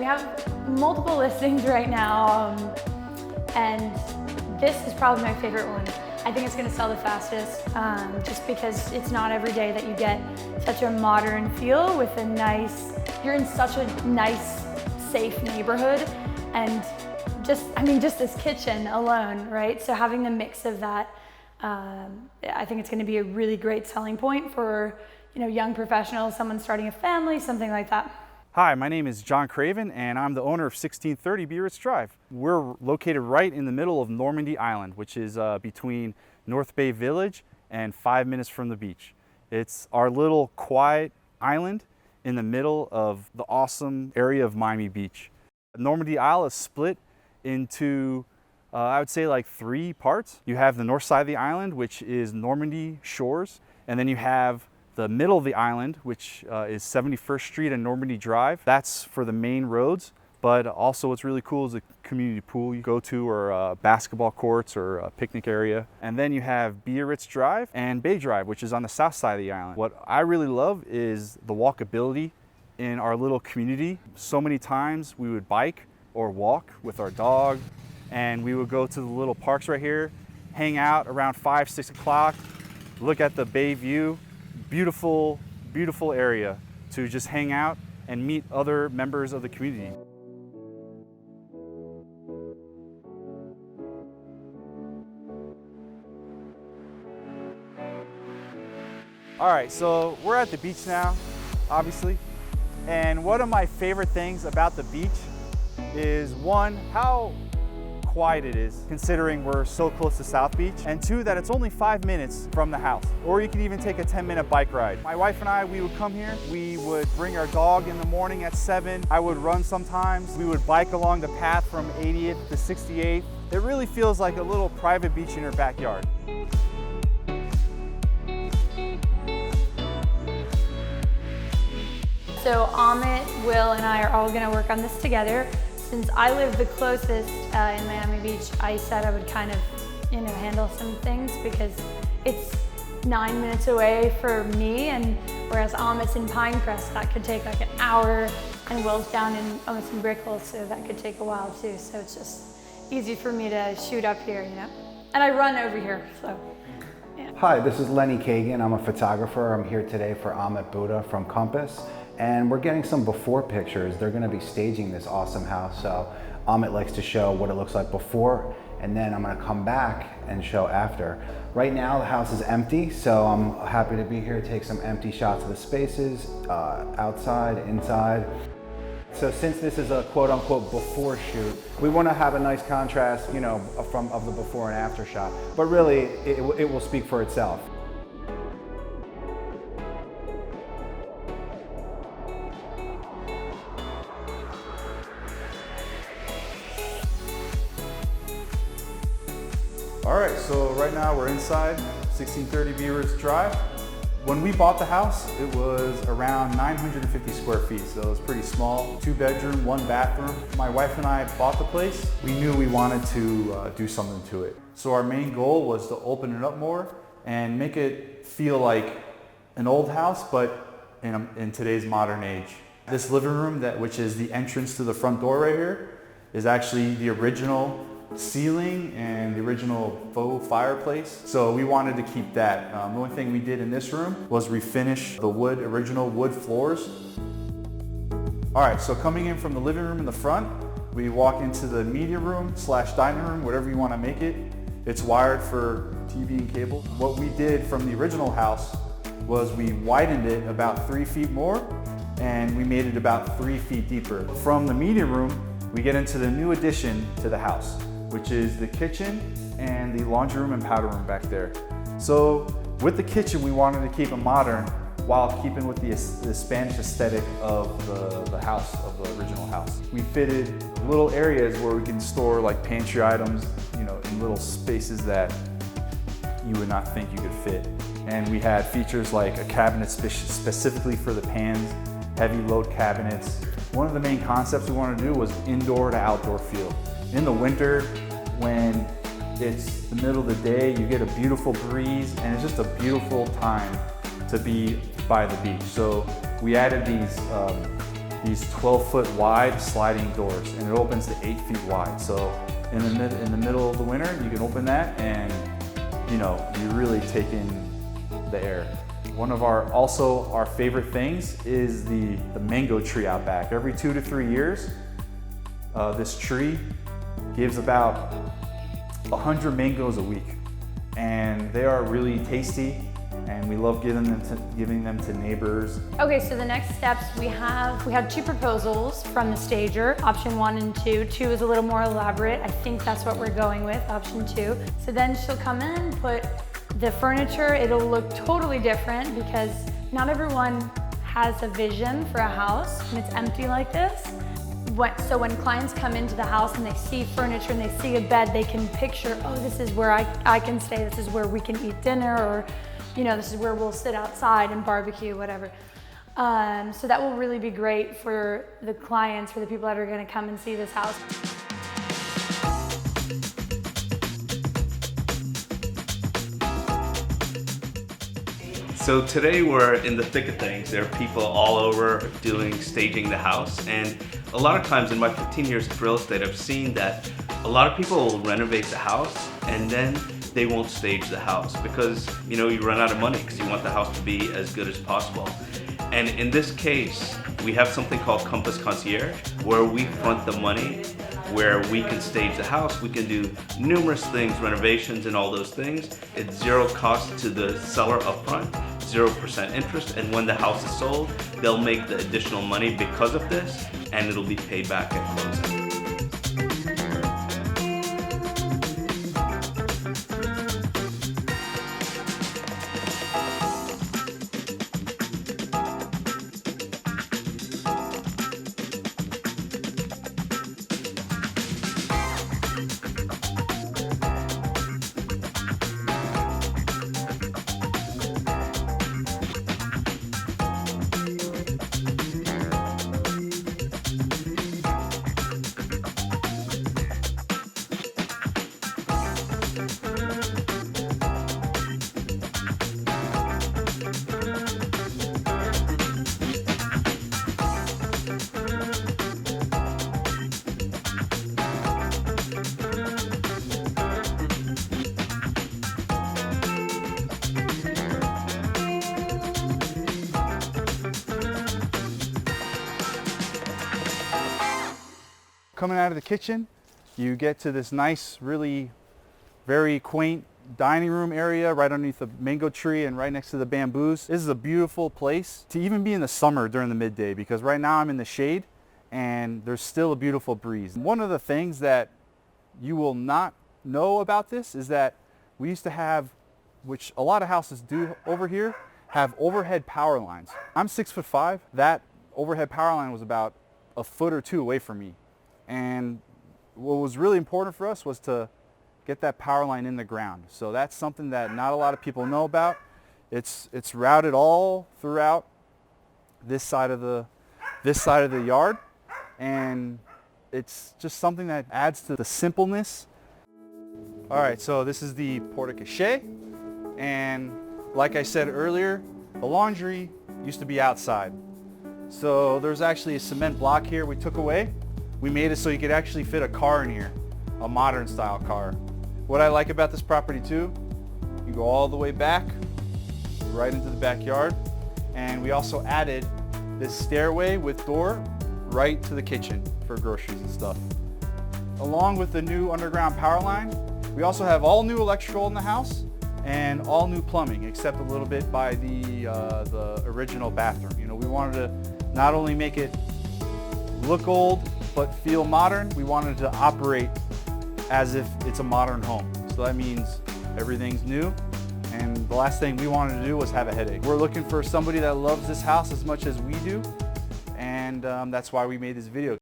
we have multiple listings right now, and this is probably my favorite one. I think it's going to sell the fastest, just because it's not every day that you get such a modern feel with a nice, you're in such a nice, safe neighborhood, and just this kitchen alone, right? So having the mix of that, I think it's going to be a really great selling point for, young professionals, someone starting a family, something like that. Hi, my name is John Craven, and I'm the owner of 1630 Biarritz Drive. We're located right in the middle of Normandy Island, which is between North Bay Village and 5 minutes from the beach. It's our little quiet island in the middle of the awesome area of Miami Beach. Normandy Isle is split into, I would say, like 3 parts. You have the north side of the island, which is Normandy Shores, and then you have the middle of the island, which is 71st Street and Normandy Drive. That's for the main roads, but also what's really cool is a community pool you go to, or basketball courts, or a picnic area. And then you have Biarritz Drive and Bay Drive, which is on the south side of the island. What I really love is the walkability in our little community. So many times we would bike or walk with our dog, and we would go to the little parks right here, hang out around 5, 6 o'clock, look at the bay view. Beautiful, beautiful area to just hang out and meet other members of the community. All right, so we're at the beach now, obviously. And one of my favorite things about the beach is, one, how quiet it is, considering we're so close to South Beach, and 2, that it's only 5 minutes from the house, or you could even take a 10-minute bike ride. My wife and I, we would come here, we would bring our dog in the morning at 7. I would run sometimes. We would bike along the path from 80th to 68th. It really feels like a little private beach in your backyard. So Amit, Will, and I are all going to work on this together. Since I live the closest in Miami Beach, I said I would kind of, handle some things, because it's 9 minutes away for me, and whereas Amit's in Pinecrest, that could take like an hour, and Will's down in almost in Brickell, so that could take a while too. So it's just easy for me to shoot up here, And I run over here, so. Yeah. Hi, this is Lenny Kagan. I'm a photographer. I'm here today for Amit Bhuta from Compass. And we're getting some before pictures. They're gonna be staging this awesome house. So Amit likes to show what it looks like before, and then I'm gonna come back and show after. Right now, the house is empty, so I'm happy to be here to take some empty shots of the spaces, outside, inside. So since this is a quote unquote before shoot, we wanna have a nice contrast, of the before and after shot. But really, it will speak for itself. All right, so right now we're inside 1630 Biarritz Drive. When we bought the house, it was around 950 square feet, so it was pretty small. 2 bedroom, 1 bathroom. My wife and I bought the place. We knew we wanted to do something to it. So our main goal was to open it up more and make it feel like an old house, but in today's modern age. This living room, which is the entrance to the front door right here, is actually the original ceiling and the original faux fireplace. So we wanted to keep that. The only thing we did in this room was refinish the original wood floors. All right, so coming in from the living room in the front, we walk into the media room / dining room, whatever you want to make it. It's wired for TV and cable. What we did from the original house was we widened it about 3 feet more, and we made it about 3 feet deeper. From the media room, we get into the new addition to the house, which is the kitchen and the laundry room and powder room back there. So with the kitchen, we wanted to keep it modern while keeping with the Spanish aesthetic of the house, of the original house. We fitted little areas where we can store like pantry items, in little spaces that you would not think you could fit. And we had features like a cabinet specifically for the pans, heavy load cabinets. One of the main concepts we wanted to do was indoor to outdoor feel. In the winter, when it's the middle of the day, you get a beautiful breeze, and it's just a beautiful time to be by the beach. So we added these these 12-foot wide sliding doors, and it opens to 8 feet wide. So in the middle of the winter, you can open that and you really take in the air. One of our favorite things is the mango tree out back. Every 2 to 3 years, this tree gives about 100 mangoes a week, and they are really tasty, and we love giving them to neighbors. Okay, so the next steps we have 2 proposals from the stager, option 1 and 2. 2 is a little more elaborate. I think that's what we're going with, option 2. So then she'll come in, put the furniture. It'll look totally different because not everyone has a vision for a house and it's empty like this. So when clients come into the house and they see furniture and they see a bed, they can picture, oh, this is where I can stay, this is where we can eat dinner, or this is where we'll sit outside and barbecue, whatever. So that will really be great for the clients, for the people that are gonna come and see this house. So today we're in the thick of things. There are people all over staging the house, and a lot of times in my 15 years of real estate, I've seen that a lot of people will renovate the house and then they won't stage the house because you run out of money because you want the house to be as good as possible. And in this case, we have something called Compass Concierge, where we front the money, where we can stage the house. We can do numerous things, renovations and all those things. It's zero cost to the seller upfront, 0% interest, and when the house is sold, they'll make the additional money because of this, and it'll be paid back at closing. Coming out of the kitchen, you get to this nice, really very quaint dining room area right underneath the mango tree and right next to the bamboos. This is a beautiful place to even be in the summer during the midday, because right now I'm in the shade and there's still a beautiful breeze. One of the things that you will not know about this is that we used to have, which a lot of houses do over here, have overhead power lines. I'm 6'5". That overhead power line was about a foot or two away from me. And what was really important for us was to get that power line in the ground. So that's something that not a lot of people know about. It's routed all throughout this side of the yard, and it's just something that adds to the simpleness. All right, so this is the porte-cochere, and like I said earlier, the laundry used to be outside. So there's actually a cement block here we took away. We made it so you could actually fit a car in here, a modern style car. What I like about this property too, you go all the way back, right into the backyard, and we also added this stairway with door right to the kitchen for groceries and stuff. Along with the new underground power line, we also have all new electrical in the house and all new plumbing, except a little bit by the original bathroom. We wanted to not only make it look old, but feel modern. We wanted to operate as if it's a modern home. So that means everything's new, and the last thing we wanted to do was have a headache. We're looking for somebody that loves this house as much as we do, and that's why we made this video.